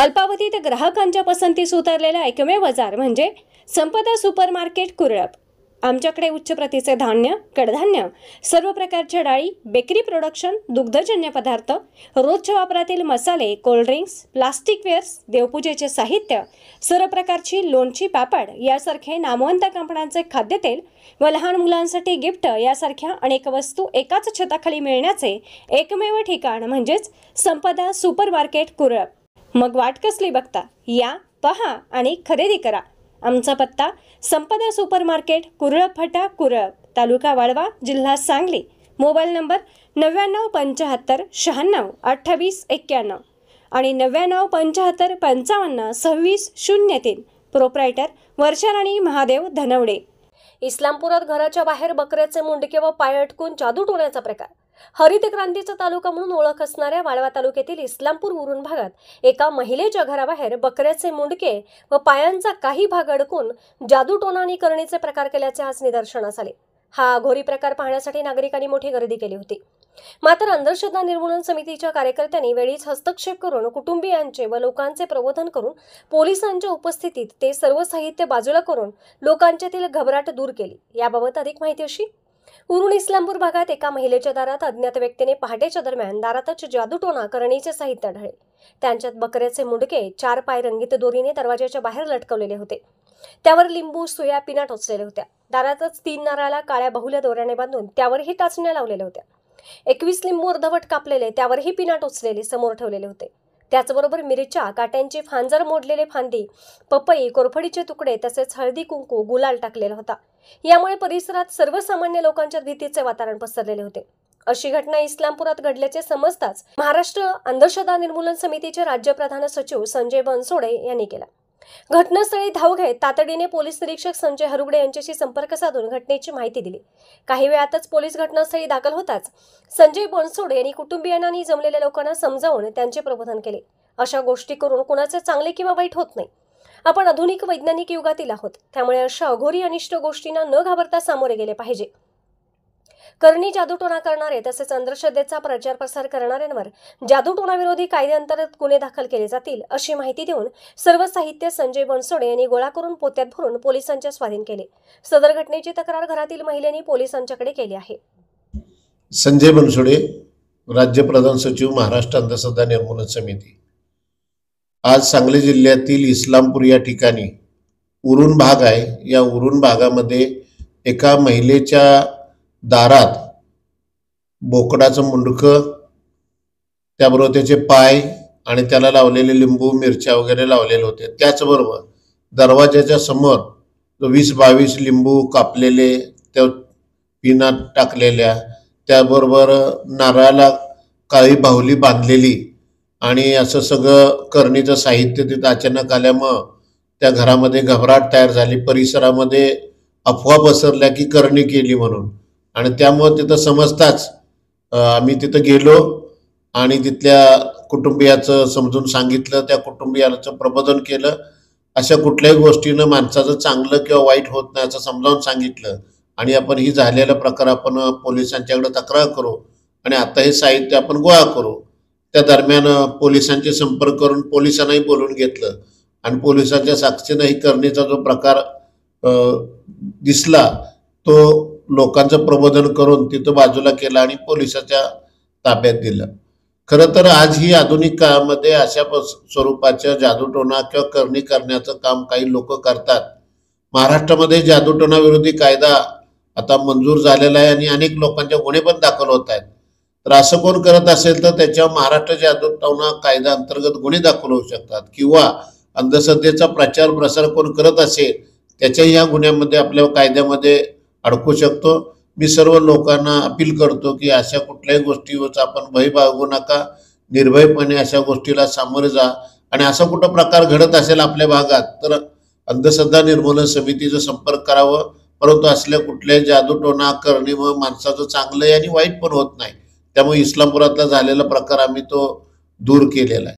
अल्पावधीत ग्राहकांच्या पसंतीस उतरलेला एकमेव बाजार म्हणजे संपदा सुपरमार्केट कुरळप। आमच्याकडे उच्च प्रतीचे धान्य, कडधान्य, सर्व प्रकारच्या डाळी, बेकरी प्रोडक्शन, दुग्धजन्य पदार्थ, रोजच्या वापरातील मसाले, कोल्ड ड्रिंक्स, प्लास्टिक वेअर्स, देवपूजेचे साहित्य, सर्व प्रकारची लोणची, पापड यासारखे नामवंत कंपन्यांचे खाद्यतेल व लहान मुलांसाठी गिफ्ट यासारख्या अनेक वस्तू एकाच छताखाली मिळण्याचे एकमेव ठिकाण म्हणजेच संपदा सुपरमार्केट कुरळप। मग वाट कसली बघता? या, पहा आणि खरेदी करा। आमचा पत्ता संपदा सुपरमार्केट कुरळप फाटा कुरळप, तालुका वाळवा, जिल्हा सांगली। मोबाईल नंबर 9975 96 28 91 आणि 9975 55 26 03। प्रोप्रायटर वर्षाराणी महादेव धनवडे। इस्लामपुरात घराच्या बाहेर बकऱ्याचे मुंडके व पाय अटकून जादू टोण्याचा प्रकार। हरित क्रांतीचा तालुका म्हणून ओळख असणाऱ्या वाळवा तालुक्यातील इस्लामपूर उरण भागात एका महिलेच्या घराबाहेर बकऱ्याचे मुंडके व पायांचा काही भाग अडकून जादूटोणा आणि करणीचे प्रकार केल्याचे आज निदर्शनास आले। हा अघोरी प्रकार पाहण्यासाठी नागरिकांनी मोठी गर्दी केली होती। मात्र अंधश्रद्धा निर्मूलन समितीच्या कार्यकर्त्यांनी वेळीच हस्तक्षेप करून कुटुंबियांचे व लोकांचे प्रबोधन करून पोलिसांच्या उपस्थितीत ते सर्व साहित्य बाजूला करून लोकांच्यातील घबराट दूर केली। याबाबत अधिक माहिती अशी। उरण इस्लामपूर भागात एका महिलेच्या दारात अज्ञात व्यक्तीने पहाटेच्या दरम्यान दारातच जादूटोणा करणीचे साहित्य आढळले। त्यांच्यात बकऱ्याचे मुंडके, 4 पाय रंगीत दोरीने दरवाजाच्या बाहेर लटकवलेले होते। त्यावर लिंबू, सुया, पिना टोचलेल्या होत्या। दारातच 3 नारळाला काळ्या बहुल्या दोऱ्याने बांधून त्यावरही टाचण्या लावलेल्या होत्या। 21 लिंबू अर्धवट कापलेले, त्यावरही पिना टोचलेले समोर ठेवलेले होते। त्याचबरोबर मिरच्या, काट्यांची फांजर मोडलेले फांदी, पपई, कोरफडीचे तुकडे तसेच हळदी, कुंकू, गुलाल टाकलेला होता। यामुळे परिसरात सर्वसामान्य लोकांच्या भीतीचे वातावरण पसरलेले होते। अशी घटना इस्लामपुरात घडल्याचे समजताच महाराष्ट्र अंधश्रद्धा निर्मूलन समितीचे राज्य प्रधान सचिव संजय बनसोडे यांनी केला। घटनास्थळी धाव घेत तातडीने पोलीस निरीक्षक संजय हरुगडे यांच्याशी संपर्क साधून घटनेची माहिती दिली। काही वेळातच पोलीस घटनास्थळी दाखल होताच संजय बनसोडे यांनी कुटुंबियांना आणि जमलेल्या लोकांना समजावून त्यांचे प्रबोधन केले। अशा गोष्टी करून कुणाचे चांगले किंवा वाईट होत नाही। आपण आधुनिक वैज्ञानिक युगातील आहोत, त्यामुळे अशा अघोरी अनिष्ट गोष्टींना न घाबरता सामोरे गेले पाहिजे। करणी जादूटोणा करणारे तसेच अंधश्रद्धेचा प्रचार प्रसार करणाऱ्यांवर जादूटोणा विरोधी कायद्याअंतर्गत गुन्हे दाखल केले जातील अशी माहिती देऊन सर्व साहित्य संजय बनसोडे यांनी गोळा करून पोत्यात भरून पोलिसांच्या स्वाधीन केले। सदर घटनेची तक्रार घरातील महिलेने पोलिसांच्याकडे केली आहे। संजय बनसोडे, राज्य प्रधान सचिव, महाराष्ट्र अंधश्रद्धा निर्मूलन समिती। आज सांगली जिल्ह्यातील इस्लामपूर या ठिकाणी उरण भाग आहे। या उरण भागामध्ये एका महिलेच्या दारात बोकडाचं मुंडकं, त्याबरोबर त्याचे पाय आणि त्याला लावलेले लिंबू, मिरच्या वगैरे लावलेले होते। त्याचबरोबर दरवाजाच्या समोर 20-22 लिंबू कापलेले, त्या पिना टाकलेल्या, त्याबरोबर नारळाला काळी बाहुली बांधलेली आणि असं सगळं करणीचं साहित्य तिथं अचानक आल्यामुळं त्या घरामध्ये घबराट तयार झाली। परिसरामध्ये अफवा पसरल्या की करणी केली म्हणून, आणि त्यामुळे तिथं समजताच आम्ही तिथं गेलो आणि तिथल्या कुटुंबियाचं समजून सांगितलं, त्या कुटुंबियाचं प्रबोधन केलं। अशा कुठल्याही गोष्टीनं माणसाचं चांगलं किंवा वाईट होत नाही असं समजावून सांगितलं आणि आपण ही झालेला प्रकार आपण पोलिसांच्याकडे तक्रार करू आणि आता हे साहित्य आपण गोळा करू। त्या दरम्यान पोलिसांचे संपर्क करून पोलिसांनाही बोलून घेतलं आणि पोलिसांच्या साक्षीनं ही करणीचा जो प्रकार दिसला तो लोकांचं प्रबोधन करून तिथं बाजूला केला आणि पोलिसाच्या ताब्यात दिलं। खरं तर आज ही आधुनिक काळामध्ये अशा स्वरूपाच्या जादूटोणा किंवा करणी करण्याचं काम काही लोक करतात। महाराष्ट्रामध्ये जादूटोणा विरोधी कायदा आता मंजूर झालेला आहे आणि अनेक लोकांच्या गुन्हे पण दाखल होत आहेत। तर असं कोण करत असेल तर त्याच्या महाराष्ट्र जादूटोणा कायदा अंतर्गत गुन्हे दाखल होऊ शकतात, किंवा अंधश्रद्धेचा प्रचार प्रसार कोण करत असेल त्याच्याही या गुन्ह्यामध्ये आपल्या कायद्यामध्ये अडकू शकतो। मी सर्व लोकांना अपील करतो की अशा कुठल्याही गोष्टीवर आपण भय बाळगू नका, निर्भयपणे अशा गोष्टीला सामोरे जा आणि असा कुठला प्रकार घडत असेल आपल्या भागात तर अंधश्रद्धा निर्मूलन समितीचा संपर्क करावं। परंतु असल्या कुठल्याही जादूटोणा करणीमुळे माणसाचं चांगलं आणि वाईट पण होत नाही। त्यामुळे इस्लामपुरातला झालेला प्रकार आम्ही तो दूर केलेला आहे।